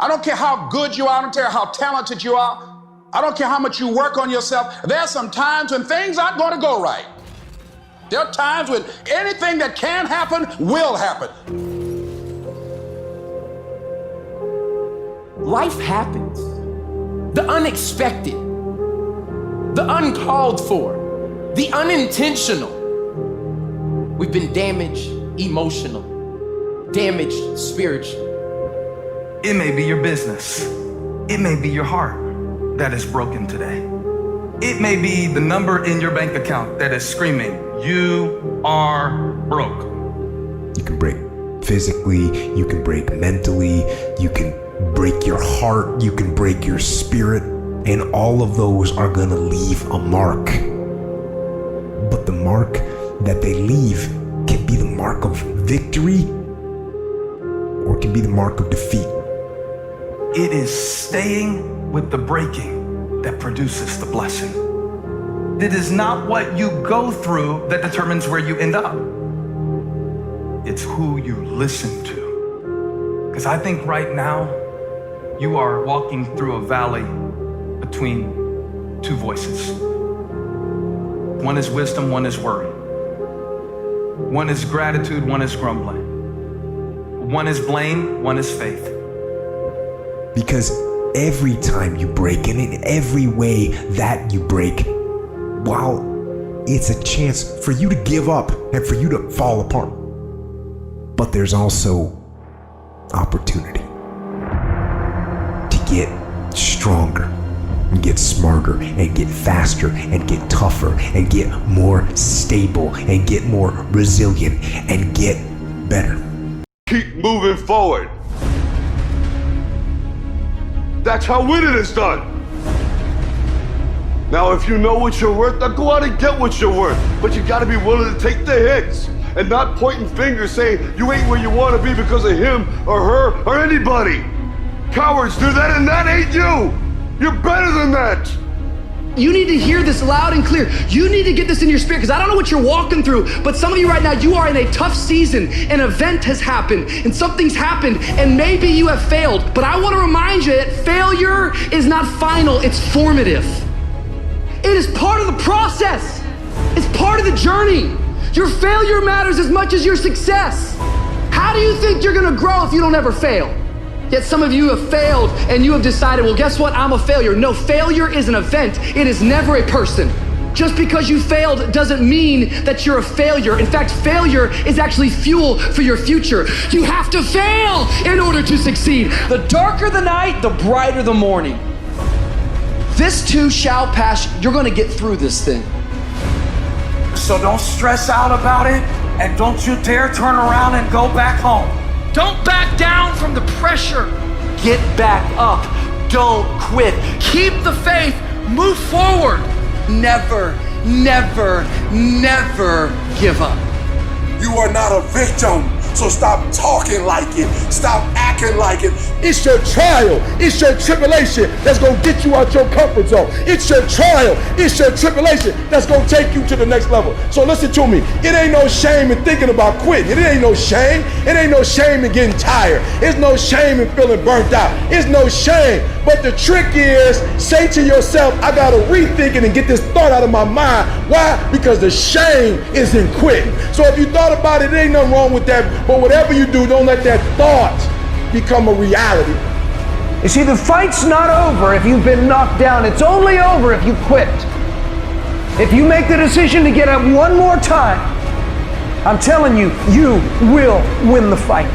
I don't care how good you are. I don't care how talented you are. I don't care how much you work on yourself. There are some times when things aren't going to go right. There are times when anything that can happen will happen. Life happens. The unexpected, the uncalled for, the unintentional. We've been damaged emotionally, damaged spiritually. It may be your business. It may be your heart that is broken today. It may be the number in your bank account that is screaming, "You are broke." You can break physically, you can break mentally, you can break your heart, you can break your spirit, and all of those are gonna leave a mark. But the mark that they leave can be the mark of victory or it can be the mark of defeat. It is staying with the breaking that produces the blessing. It is not what you go through that determines where you end up. It's who you listen to. Because I think right now, you are walking through a valley between two voices. One is wisdom, one is worry. One is gratitude, one is grumbling. One is blame, one is faith. Because every time you break, and in every way that you break, while it's a chance for you to give up and for you to fall apart, but there's also opportunity to get stronger and get smarter and get faster and get tougher and get more stable and get more resilient and get better. Keep moving forward. That's how winning is done. Now, if you know what you're worth, now go out and get what you're worth. But you gotta be willing to take the hits and not pointing fingers saying you ain't where you wanna be because of him or her or anybody. Cowards do that and that ain't you. You're better than that. You need to hear this loud and clear. You need to get this in your spirit, because I don't know what you're walking through, but some of you right now, you are in a tough season. An event has happened and something's happened and maybe you have failed. But I want to remind you that failure is not final, it's formative. It is part of the process. It's part of the journey. Your failure matters as much as your success. How do you think you're gonna grow if you don't ever fail? Yet some of you have failed and you have decided, well, guess what? I'm a failure. No, failure is an event. It is never a person. Just because you failed doesn't mean that you're a failure. In fact, failure is actually fuel for your future. You have to fail in order to succeed. The darker the night, the brighter the morning. This too shall pass. You're gonna get through this thing. So don't stress out about it, and don't you dare turn around and go back home. Don't back down from the pressure. Get back up. Don't quit. Keep the faith. Move forward. Never, never, never give up. You are not a victim, so stop talking like it. Stop acting like it. It's your trial, it's your tribulation that's gonna get you out your comfort zone. It's your trial, it's your tribulation that's gonna take you to the next level. So listen to me, it ain't no shame in thinking about quitting. It ain't no shame. It ain't no shame in getting tired. It's no shame in feeling burnt out. It's no shame. But the trick is, say to yourself, I gotta rethink it and get this thought out of my mind. Why? Because the shame is in quitting. So if you thought about it, there ain't nothing wrong with that. But whatever you do, don't let that thought become a reality. You see, the fight's not over if you've been knocked down. It's only over if you quit. If you make the decision to get up one more time, I'm telling you, you will win the fight.